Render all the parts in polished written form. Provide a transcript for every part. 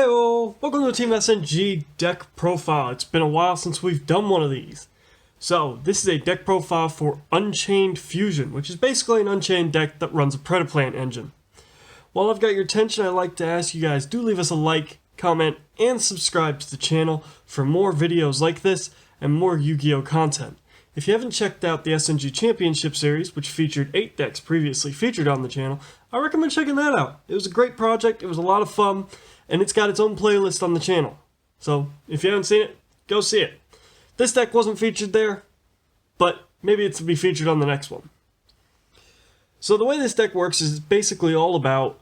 Heyo! Welcome to Team SNG deck profile. It's been a while since we've done one of these. So, this is a deck profile for Unchained Fusion, which is basically an Unchained deck that runs a Predaplant engine. While I've got your attention, I'd like to ask you guys, do leave us a like, comment, and subscribe to the channel for more videos like this and more Yu-Gi-Oh content. If you haven't checked out the SNG Championship Series, which featured 8 decks previously featured on the channel, I recommend checking that out. It was a great project, it was a lot of fun, and it's got its own playlist on the channel. So, if you haven't seen it, go see it. This deck wasn't featured there, but maybe it's to be featured on the next one. So the way this deck works is basically all about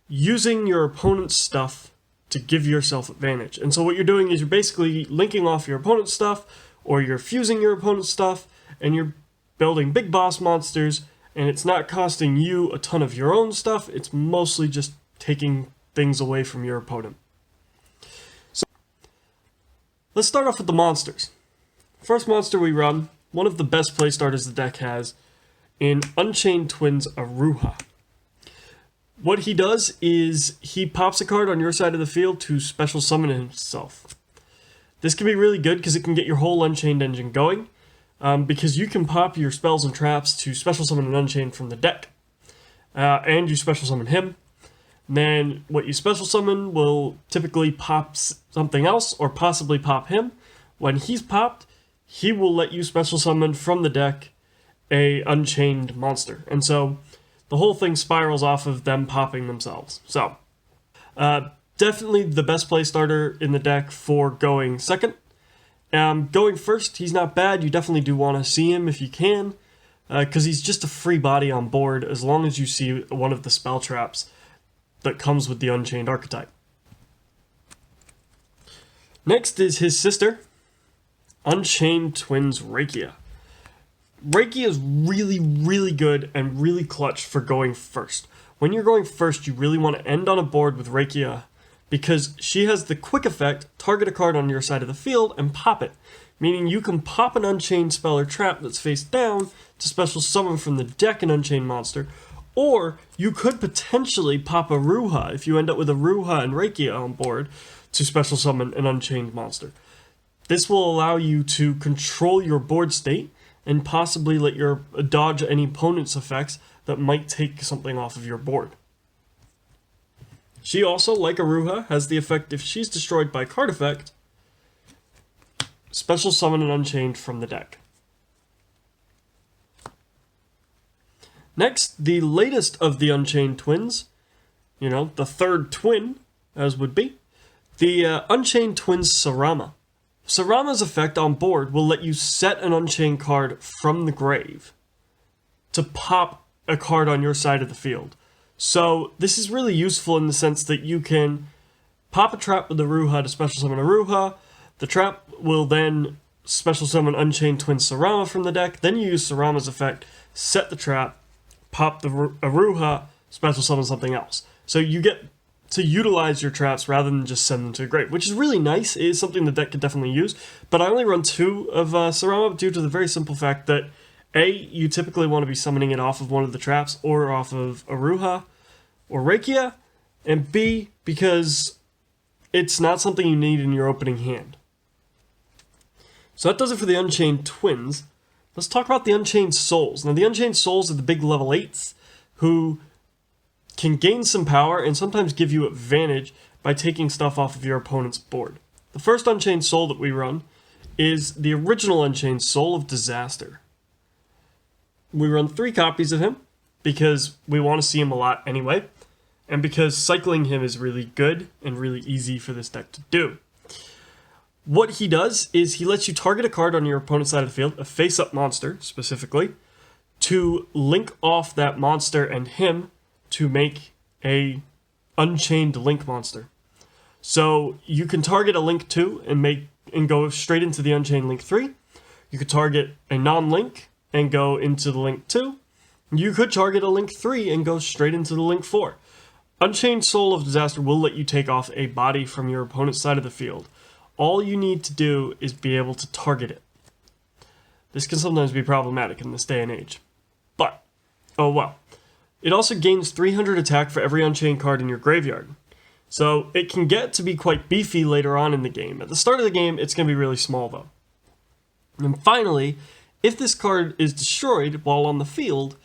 using your opponent's stuff to give yourself advantage. And so what you're doing is you're basically linking off your opponent's stuff, or you're fusing your opponent's stuff, and you're building big boss monsters, and it's not costing you a ton of your own stuff, it's mostly just taking things away from your opponent. So, let's start off with the monsters. First monster we run, one of the best play starters the deck has, in Unchained Twins Aruha. What he does is he pops a card on your side of the field to special summon himself. This can be really good because it can get your whole Unchained engine going, because you can pop your spells and traps to special summon an Unchained from the deck, and you special summon him. Then what you special summon will typically pop something else, or possibly pop him. When he's popped, he will let you special summon from the deck a Unchained monster. And so the whole thing spirals off of them popping themselves. So, definitely the best play starter in the deck for going second. Going first, he's not bad. You definitely do want to see him if you can, because he's just a free body on board as long as you see one of the spell traps that comes with the Unchained archetype. Next is his sister, Unchained Twins Rakia. Rakia is really good and really clutch for going first. When you're going first, you really want to end on a board with Rakia, because she has the quick effect, target a card on your side of the field and pop it. Meaning you can pop an Unchained spell or trap that's face down to special summon from the deck an Unchained monster, or you could potentially pop a Aruha if you end up with a Aruha and Rakia on board to special summon an Unchained monster. This will allow you to control your board state and possibly let your dodge any opponent's effects that might take something off of your board. She also, like Aruha, has the effect if she's destroyed by card effect, special summon an Unchained from the deck. Next, the latest of the Unchained twins, the third twin, as would be, the Unchained Twins Sarama. Sarama's effect on board will let you set an Unchained card from the grave to pop a card on your side of the field. So this is really useful in the sense that you can pop a trap with Aruha to special summon Aruha. The trap will then special summon Unchained Twins Sarama from the deck. Then you use Sarama's effect, set the trap, pop the Aruha, special summon something else. So you get to utilize your traps rather than just send them to the grave, which is really nice. It is something the deck could definitely use, but I only run 2 of Sarama due to the very simple fact that A, you typically want to be summoning it off of one of the traps or off of Aruha or Rakia, and B, because it's not something you need in your opening hand. So that does it for the Unchained Twins. Let's talk about the Unchained Souls. Now the Unchained Souls are the big level 8s who can gain some power and sometimes give you advantage by taking stuff off of your opponent's board. The first Unchained Soul that we run is the original Unchained Soul of Disaster. We run 3 copies of him because we want to see him a lot anyway, and because cycling him is really good and really easy for this deck to do. What he does is he lets you target a card on your opponent's side of the field, a face-up monster specifically, to link off that monster and him to make a Unchained Link monster. So you can target a Link 2 and go straight into the Unchained Link 3. You could target a non-Link and go into the Link 2. You could target a Link 3 and go straight into the Link 4. Unchained Soul of Disaster will let you take off a body from your opponent's side of the field. All you need to do is be able to target it. This can sometimes be problematic in this day and age. But, oh well. It also gains 300 attack for every Unchained card in your graveyard. So it can get to be quite beefy later on in the game. At the start of the game, it's going to be really small though. And finally, if this card is destroyed while on the field,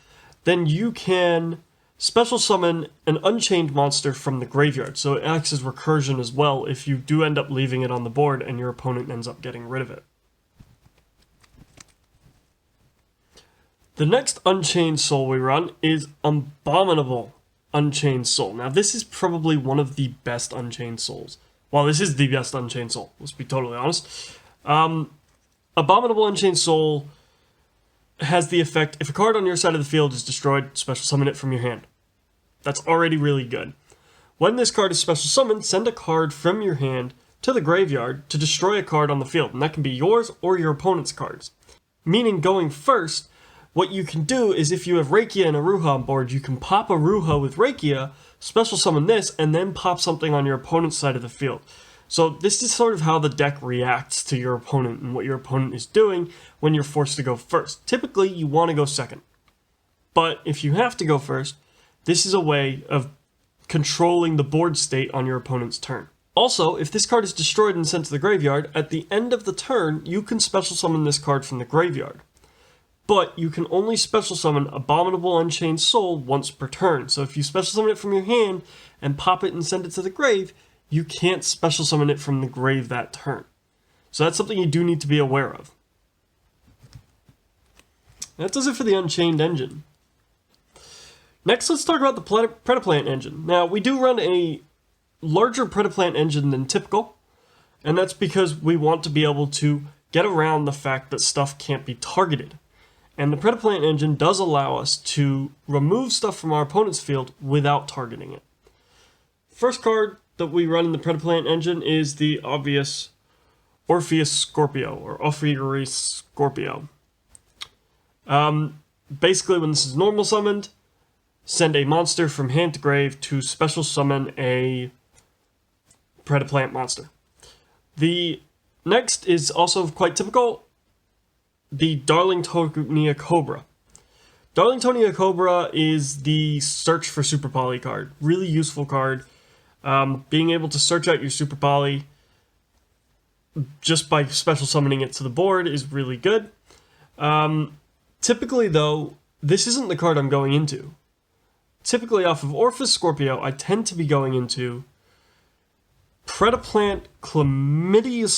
then you can special summon an Unchained monster from the graveyard. So it acts as recursion as well if you do end up leaving it on the board and your opponent ends up getting rid of it. The next Unchained Soul we run is Abominable Unchained Soul. Now this is probably one of the best Unchained Souls. Well, this is the best Unchained Soul, let's be totally honest. Abominable Unchained Soul has the effect, if a card on your side of the field is destroyed, special summon it from your hand. That's already really good. When this card is special summoned, send a card from your hand to the graveyard to destroy a card on the field, and that can be yours or your opponent's cards. Meaning going first, what you can do is if you have Rakia and Aruha on board, you can pop Aruha with Rakia, special summon this, and then pop something on your opponent's side of the field. So this is sort of how the deck reacts to your opponent and what your opponent is doing when you're forced to go first. Typically, you want to go second. But if you have to go first, this is a way of controlling the board state on your opponent's turn. Also, if this card is destroyed and sent to the graveyard, at the end of the turn, you can special summon this card from the graveyard. But you can only special summon Abominable Unchained Soul once per turn. So if you special summon it from your hand and pop it and send it to the grave, you can't special summon it from the grave that turn. So that's something you do need to be aware of. That does it for the Unchained engine. Next, let's talk about the Predaplant engine. Now, we do run a larger Predaplant engine than typical, and that's because we want to be able to get around the fact that stuff can't be targeted. And the Predaplant engine does allow us to remove stuff from our opponent's field without targeting it. First card that we run in the Predaplant engine is the obvious Orpheus Scorpio, or Orpheus Scorpio. Basically, when this is normal summoned, send a monster from hand to grave to special summon a Predaplant monster. The next is also quite typical, the Darlingtonia Cobra. Darlingtonia Cobra is the search for Super Poly card. Really useful card. Being able to search out your Super Poly just by special summoning it to the board is really good. Typically, though, this isn't the card I'm going into. Typically, off of Orpheus Scorpio, I tend to be going into Predaplant Chlamydia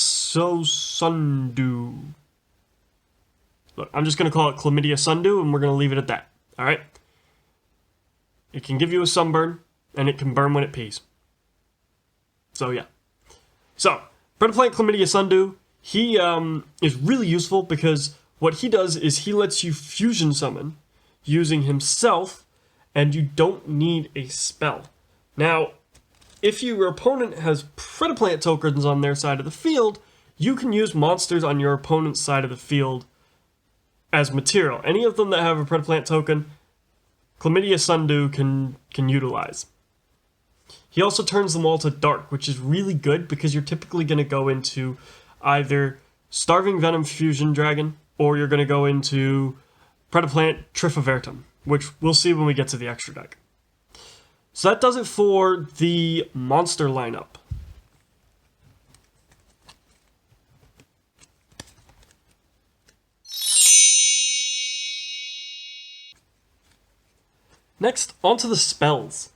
Sundew. Look, I'm just going to call it Chlamydia Sundew, and we're going to leave it at that. Alright? It can give you a sunburn, and it can burn when it pees. So, yeah. So, Predaplant Chlamydia Sundew, he is really useful because what he does is he lets you fusion summon using himself, and you don't need a spell. Now, if your opponent has Predaplant tokens on their side of the field, you can use monsters on your opponent's side of the field as material. Any of them that have a Predaplant token, Chlamydia Sundew can utilize. He also turns them all to dark, which is really good because you're typically going to go into either Starving Venom Fusion Dragon, or you're going to go into Predaplant Trifavertum, which we'll see when we get to the extra deck. So that does it for the monster lineup. Next, onto the spells.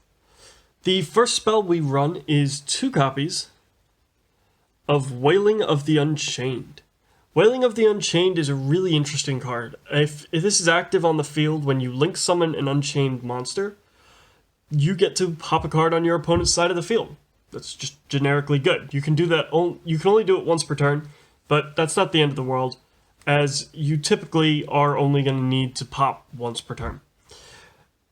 The first spell we run is 2 copies of Wailing of the Unchained. Wailing of the Unchained is a really interesting card. If this is active on the field when you link summon an Unchained monster, you get to pop a card on your opponent's side of the field. That's just generically good. You can do that. You can only do it once per turn, but that's not the end of the world, as you typically are only going to need to pop once per turn.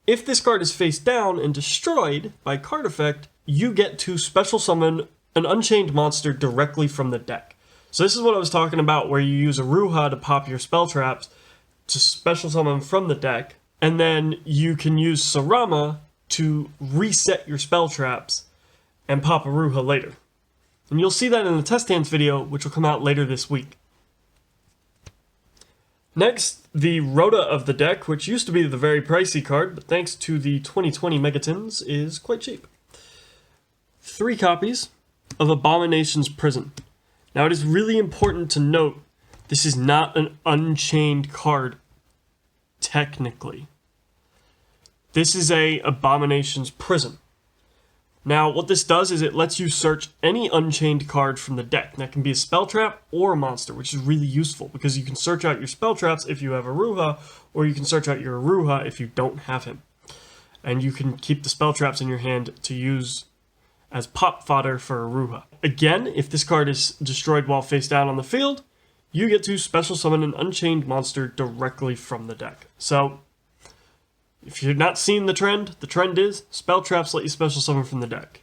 If this card is face down and destroyed by card effect, you get to special summon an Unchained monster directly from the deck. So this is what I was talking about, where you use Aruha to pop your spell traps to special summon from the deck, and then you can use Sarama to reset your spell traps and pop Aruha later. And you'll see that in the test hands video, which will come out later this week. Next, the Rhoda of the deck, which used to be the very pricey card, but thanks to the 2020 Megatins, is quite cheap. 3 copies of Abomination's Prison. Now it is really important to note this is not an Unchained card, technically. This is a Abomination's Prison. Now what this does is it lets you search any Unchained card from the deck. That can be a spell trap or a monster, which is really useful because you can search out your spell traps if you have Aruha, or you can search out your Aruha if you don't have him. And you can keep the spell traps in your hand to use as pop fodder for Aruha. Again, if this card is destroyed while face down on the field, you get to special summon an Unchained monster directly from the deck. So, if you've not seen the trend is spell traps let you special summon from the deck.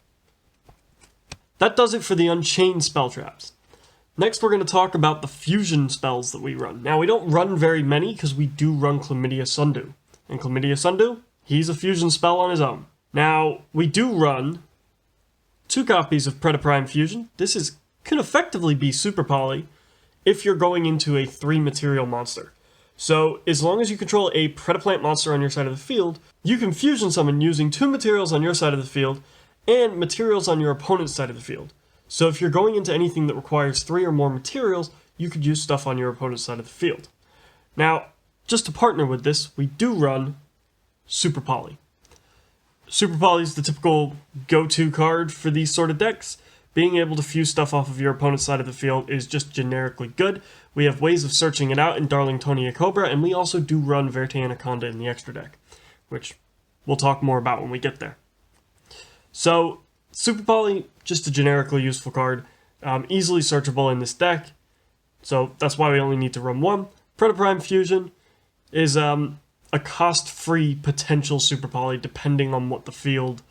That does it for the Unchained spell traps. Next, we're going to talk about the fusion spells that we run. Now, we don't run very many because we do run Chlamydia Sundew. And Chlamydia Sundew, he's a fusion spell on his own. Now, we do run 2 copies of Predaprime Fusion. This can effectively be Super Poly if you're going into a 3 material monster. So, as long as you control a Predaplant monster on your side of the field, you can fusion summon using 2 materials on your side of the field and materials on your opponent's side of the field. So if you're going into anything that requires 3 or more materials, you could use stuff on your opponent's side of the field. Now, just to partner with this, we do run Super Poly. Super Poly is the typical go-to card for these sort of decks. Being able to fuse stuff off of your opponent's side of the field is just generically good. We have ways of searching it out in Darlingtonia Cobra, and we also do run Verte Anaconda in the extra deck, which we'll talk more about when we get there. So, Super Poly, just a generically useful card, easily searchable in this deck, so that's why we only need to run 1. Predaprime Fusion is a cost-free potential Super Poly depending on what the field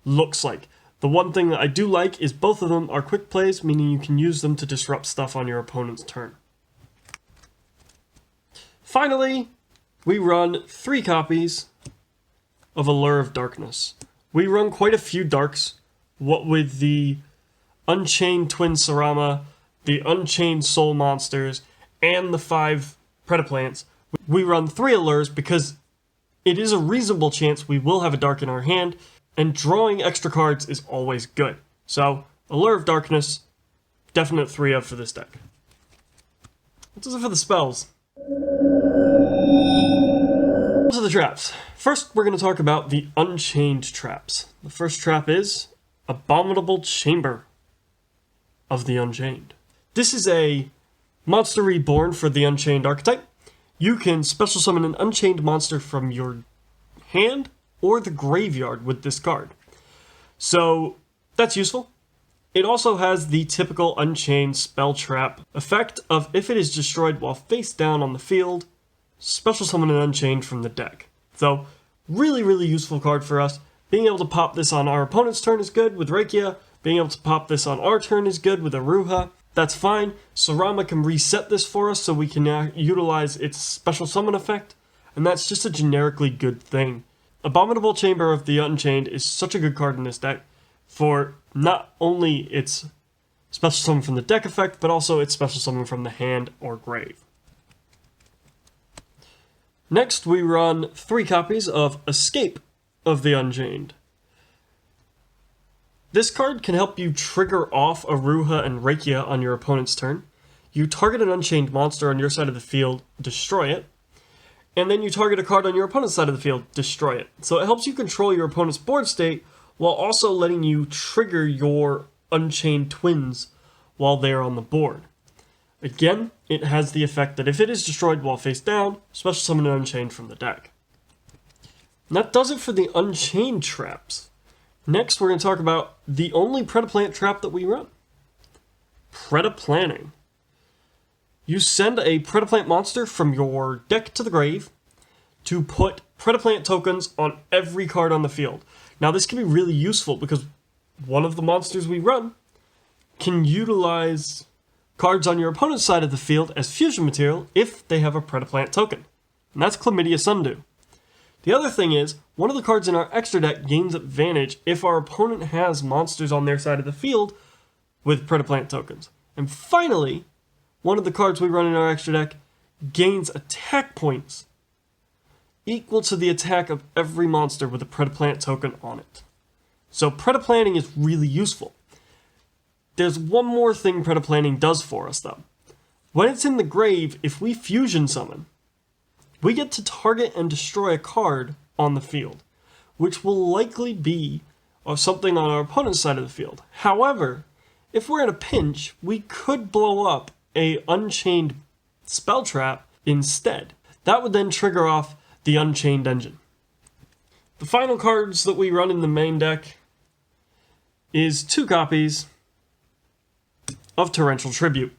looks like. The one thing that I do like is both of them are quick plays, meaning you can use them to disrupt stuff on your opponent's turn. Finally, we run 3 copies of Allure of Darkness. We run quite a few darks, what with the Unchained Twin Sarama, the Unchained Soul Monsters, and the 5 Predaplants. We run 3 Allures because it is a reasonable chance we will have a dark in our hand, and drawing extra cards is always good. So, Allure of Darkness, definite 3 of for this deck. What does it for the spells? To the traps. First, we're going to talk about the Unchained traps. The first trap is Abominable Chamber of the Unchained. This is a monster reborn for the Unchained archetype. You can special summon an Unchained monster from your hand or the graveyard with this card. So, that's useful. It also has the typical Unchained spell trap effect of if it is destroyed while face down on the field, special summon an Unchained from the deck. So, really, really useful card for us. Being able to pop this on our opponent's turn is good with Rakia. Being able to pop this on our turn is good with Aruha. That's fine. Sarama can reset this for us so we can now utilize its special summon effect. And that's just a generically good thing. Abominable Chamber of the Unchained is such a good card in this deck for not only its special summon from the deck effect, but also its special summon from the hand or grave. Next, we run 3 copies of Escape of the Unchained. This card can help you trigger off Aruha and Rakia on your opponent's turn. You target an Unchained monster on your side of the field, destroy it, and then you target a card on your opponent's side of the field, destroy it. So it helps you control your opponent's board state while also letting you trigger your Unchained twins while they're on the board. Again, it has the effect that if it is destroyed while face down, special summon an Unchained from the deck. And that does it for the Unchained traps. Next, we're going to talk about the only Predaplant trap that we run. Predaplanting. You send a Predaplant monster from your deck to the grave to put Predaplant tokens on every card on the field. Now this can be really useful because one of the monsters we run can utilize cards on your opponent's side of the field as fusion material if they have a Predaplant token. And that's Chlamydia Sundew. The other thing is, one of the cards in our extra deck gains advantage if our opponent has monsters on their side of the field with Predaplant tokens. And finally, one of the cards we run in our extra deck gains attack points equal to the attack of every monster with a Predaplant token on it. So Predaplanting is really useful. There's one more thing Predaplanting does for us though. When it's in the grave, if we fusion summon, we get to target and destroy a card on the field, which will likely be something on our opponent's side of the field. However, if we're in a pinch, we could blow up a Unchained spell trap instead. That would then trigger off the Unchained engine. The final cards that we run in the main deck is 2 copies of Torrential Tribute.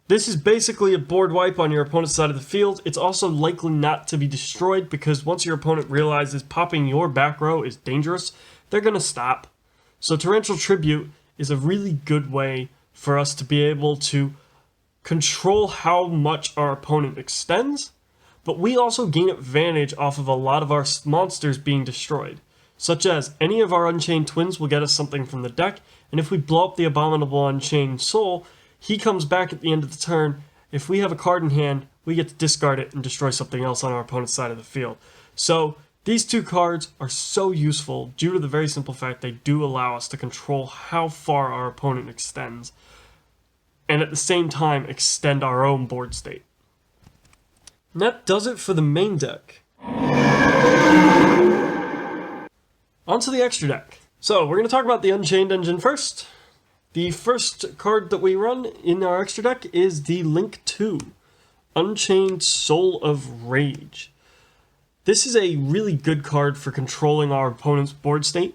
This is basically a board wipe on your opponent's side of the field. It's also likely not to be destroyed because once your opponent realizes popping your back row is dangerous, they're going to stop. So Torrential Tribute is a really good way for us to be able to control how much our opponent extends, but we also gain advantage off of a lot of our monsters being destroyed, such as any of our Unchained twins will get us something from the deck, and if we blow up the Abominable Unchained Soul, he comes back at the end of the turn. If we have a card in hand, we get to discard it and destroy something else on our opponent's side of the field. So these 2 cards are so useful due to the very simple fact they do allow us to control how far our opponent extends, and at the same time extend our own board state. And that does it for the main deck. On to the extra deck. So we're going to talk about the Unchained engine first. The first card that we run in our extra deck is the Link 2, Unchained Soul of Rage. This is a really good card for controlling our opponent's board state.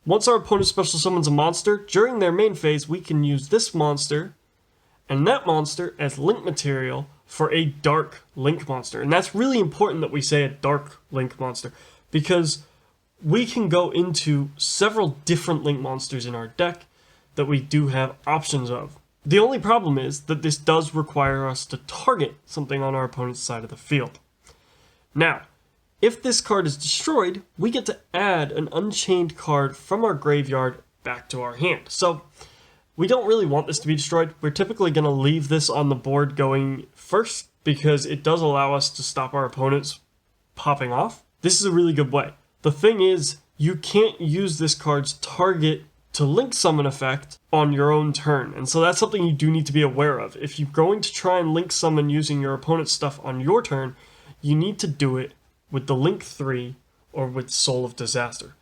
Once our opponent special summons a monster, during their main phase we can use this monster and that monster as link material for a dark link monster. And that's really important that we say a dark link monster, because we can go into several different link monsters in our deck that we do have options of. The only problem is that this does require us to target something on our opponent's side of the field. Now, if this card is destroyed, we get to add an Unchained card from our graveyard back to our hand. So we don't really want this to be destroyed. We're typically going to leave this on the board going first because it does allow us to stop our opponents popping off. This is a really good way. The thing is, you can't use this card's target to link summon effect on your own turn, and so that's something you do need to be aware of. If you're going to try and link summon using your opponent's stuff on your turn, you need to do it with the Link 3 or with Soul of Disaster.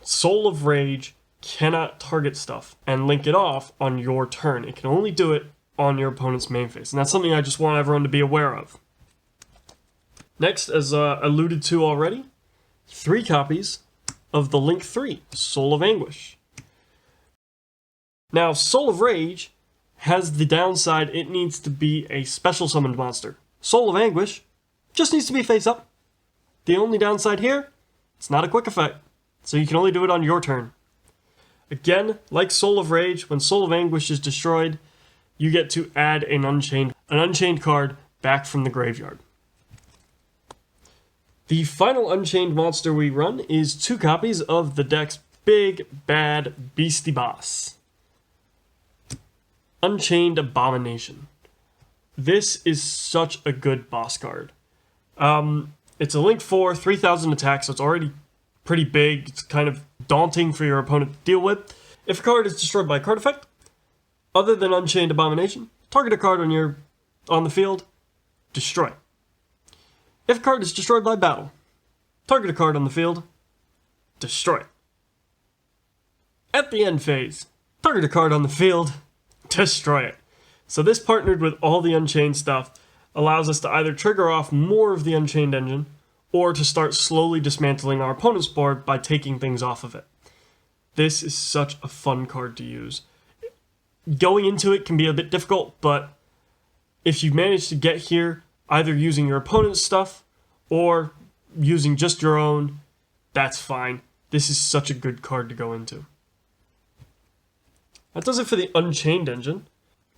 Soul of Rage cannot target stuff and link it off on your turn. It can only do it on your opponent's main phase, and that's something I just want everyone to be aware of. Next, as alluded to already, 3 copies of the Link 3, Soul of Anguish. Now, Soul of Rage has the downside it needs to be a special summoned monster. Soul of Anguish just needs to be face up. The only downside here, it's not a quick effect, so you can only do it on your turn. Again, like Soul of Rage, when Soul of Anguish is destroyed, you get to add an Unchained card back from the graveyard. The final Unchained monster we run is 2 copies of the deck's big, bad beastie boss, Unchained Abomination. This is such a good boss card. It's a Link 4, 3,000 attack, so it's already pretty big. It's kind of daunting for your opponent to deal with. If a card is destroyed by a card effect, other than Unchained Abomination, target a card on the field, destroy. If a card is destroyed by battle, target a card on the field, destroy. At the end phase, target a card on the field, destroy it. So this, partnered with all the Unchained stuff, allows us to either trigger off more of the Unchained engine, or to start slowly dismantling our opponent's board by taking things off of it. This is such a fun card to use. Going into it can be a bit difficult, but if you manage to get here, either using your opponent's stuff, or using just your own, that's fine. This is such a good card to go into. That does it for the Unchained engine.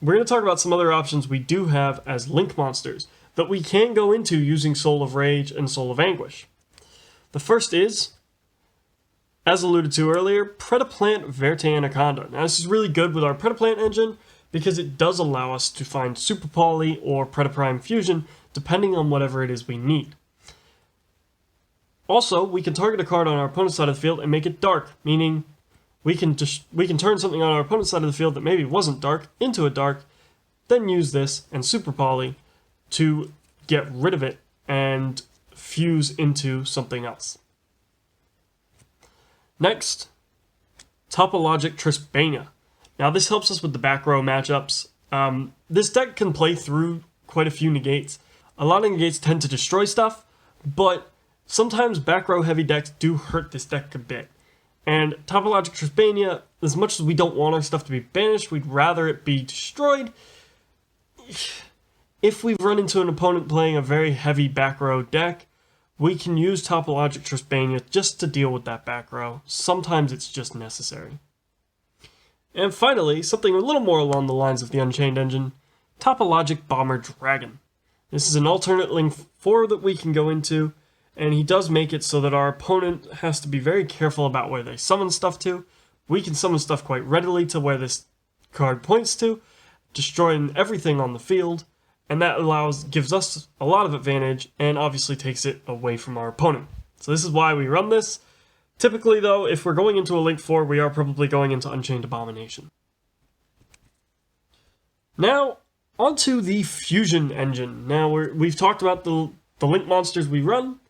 We're going to talk about some other options we do have as link monsters that we can go into using Soul of Rage and Soul of Anguish. The first is, as alluded to earlier, Predaplant Verte Anaconda. Now this is really good with our Predaplant engine because it does allow us to find Super Poly or Predaprime Fusion depending on whatever it is we need. Also, we can target a card on our opponent's side of the field and make it dark, meaning we can turn something on our opponent's side of the field that maybe wasn't dark into a dark, then use this and Super Poly to get rid of it and fuse into something else. Next, Topologic Trispania. Now this helps us with the back row matchups. This deck can play through quite a few negates. A lot of negates tend to destroy stuff, but sometimes back row heavy decks do hurt this deck a bit. And Topologic Trispania, as much as we don't want our stuff to be banished, we'd rather it be destroyed. If we've run into an opponent playing a very heavy back row deck, we can use Topologic Trispania just to deal with that back row. Sometimes it's just necessary. And finally, something a little more along the lines of the Unchained engine, Topologic Bomber Dragon. This is an alternate link 4 that we can go into, and he does make it so that our opponent has to be very careful about where they summon stuff to. We can summon stuff quite readily to where this card points to, destroying everything on the field, and that gives us a lot of advantage and obviously takes it away from our opponent. So this is why we run this. Typically though, if we're going into a link 4, we are probably going into Unchained Abomination. Now, onto the Fusion engine. Now we've talked about the link monsters we run.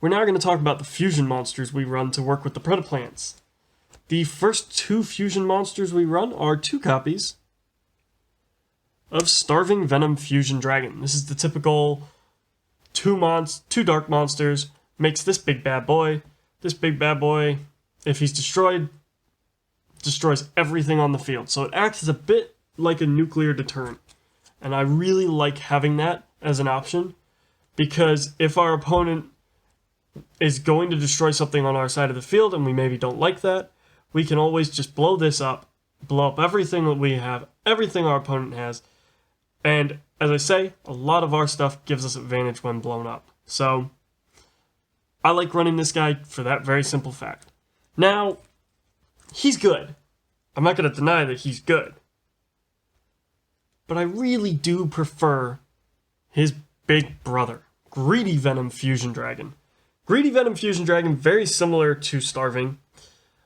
We're now going to talk about the fusion monsters we run to work with the Predaplants. The first 2 fusion monsters we run are 2 copies of Starving Venom Fusion Dragon. This is the typical 2 dark monsters, makes this big bad boy. This big bad boy, if he's destroyed, destroys everything on the field. So it acts as a bit like a nuclear deterrent. And I really like having that as an option, because if our opponent is going to destroy something on our side of the field and we maybe don't like that, we can always just blow this up, blow up everything that we have, everything our opponent has, and as I say, a lot of our stuff gives us advantage when blown up. So I like running this guy for that very simple fact. Now, he's good. I'm not going to deny that he's good. But I really do prefer his big brother, Greedy Venom Fusion Dragon. Greedy Venom Fusion Dragon, very similar to Starving,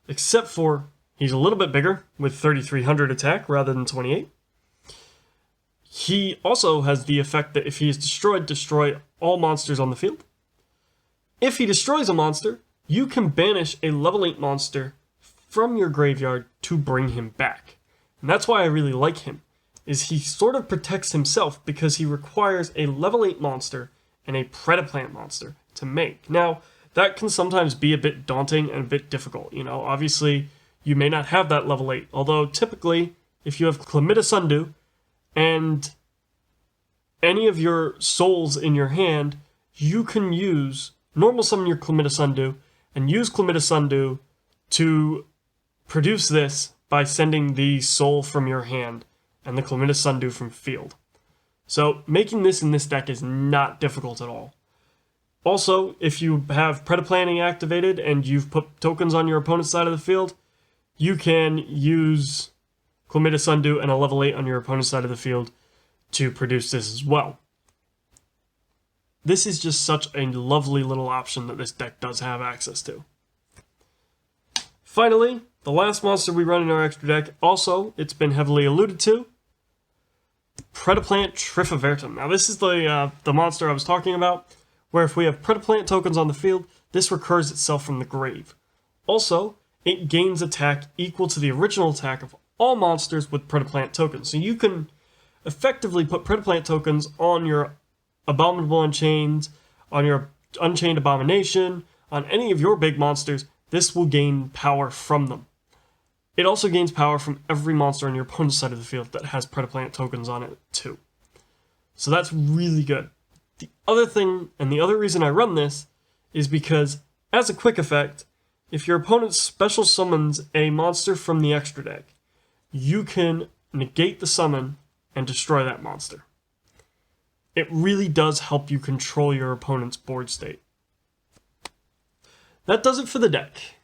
except for he's a little bit bigger, with 3,300 attack rather than 28. He also has the effect that if he is destroyed, destroy all monsters on the field. If he destroys a monster, you can banish a level 8 monster from your graveyard to bring him back. And that's why I really like him, is he sort of protects himself because he requires a level 8 monster and a Predaplant monster to make. Now, that can sometimes be a bit daunting and a bit difficult. You know, obviously, you may not have that level 8, although typically, if you have Chlamydia Sundew and any of your souls in your hand, you can use normal summon your Chlamydia Sundew and use Chlamydia Sundew to produce this by sending the soul from your hand and the Chlamydia Sundew from field. So making this in this deck is not difficult at all. Also, if you have Predaplanting activated and you've put tokens on your opponent's side of the field, you can use Chlamydia Sundew and a level 8 on your opponent's side of the field to produce this as well. This is just such a lovely little option that this deck does have access to. Finally, the last monster we run in our extra deck, also, it's been heavily alluded to, Predaplant Trifavertum. Now this is the monster I was talking about, where if we have Predaplant tokens on the field, this recurs itself from the grave. Also, it gains attack equal to the original attack of all monsters with Predaplant tokens. So you can effectively put Predaplant tokens on your Abominable Unchained, on your Unchained Abomination, on any of your big monsters. This will gain power from them. It also gains power from every monster on your opponent's side of the field that has Predaplant tokens on it too. So that's really good. The other thing, and the other reason I run this, is because, as a quick effect, if your opponent special summons a monster from the extra deck, you can negate the summon and destroy that monster. It really does help you control your opponent's board state. That does it for the deck.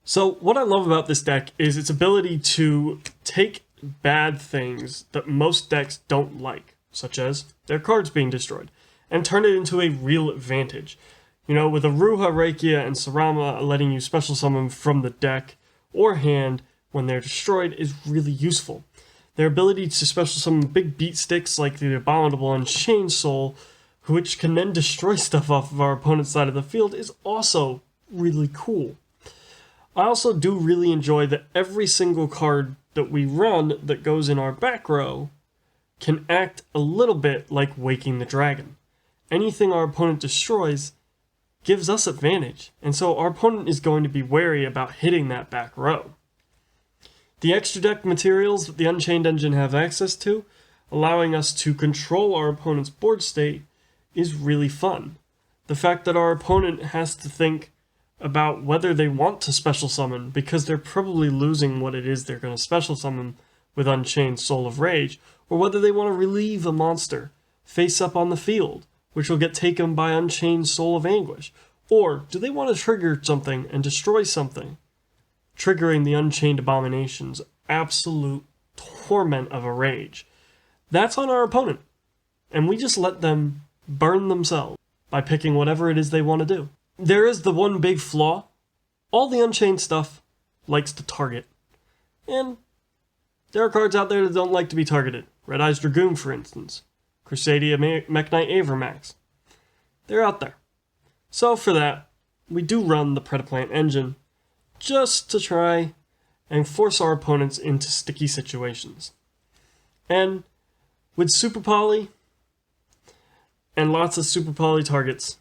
So what I love about this deck is its ability to take bad things that most decks don't like, such as their cards being destroyed. and turn it into a real advantage. You know, with Aruha, Rakia, and Sarama letting you special summon from the deck or hand when they're destroyed is really useful. Their ability to special summon big beat sticks like the abominable Unchained Soul, which can then destroy stuff off of our opponent's side of the field, is also really cool. I also do really enjoy that every single card that we run that goes in our back row can act a little bit like Waking the Dragon. Anything our opponent destroys gives us advantage, and so our opponent is going to be wary about hitting that back row. The extra deck materials that the Unchained engine have access to, allowing us to control our opponent's board state, is really fun. The fact that our opponent has to think about whether they want to special summon because they're probably losing what it is they're going to special summon with Unchained Soul of Rage, or whether they want to relieve a monster face up on the field, which will get taken by Unchained Soul of Anguish, or do they want to trigger something and destroy something, triggering the Unchained Abomination's absolute torment of a rage. That's on our opponent, and we just let them burn themselves by picking whatever it is they want to do. There is the one big flaw. All the Unchained stuff likes to target. And there are cards out there that don't like to be targeted. Red Eyes Dragoon, for instance. Crusadia Mech Knight Avermax. They're out there. So for that, we do run the Predaplant engine just to try and force our opponents into sticky situations. And with Super Poly and lots of Super Poly targets,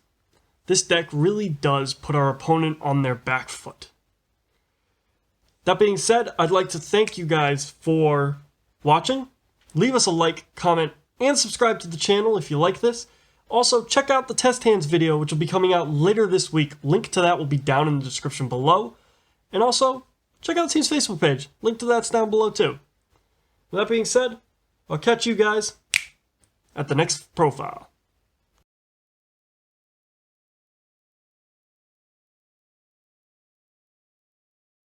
this deck really does put our opponent on their back foot. That being said, I'd like to thank you guys for watching. Leave us a like, comment, and subscribe to the channel if you like this. Also, check out the test hands video, which will be coming out later this week. Link to that will be down in the description below. And also, check out the team's Facebook page. Link to that's down below too. With that being said, I'll catch you guys at the next profile.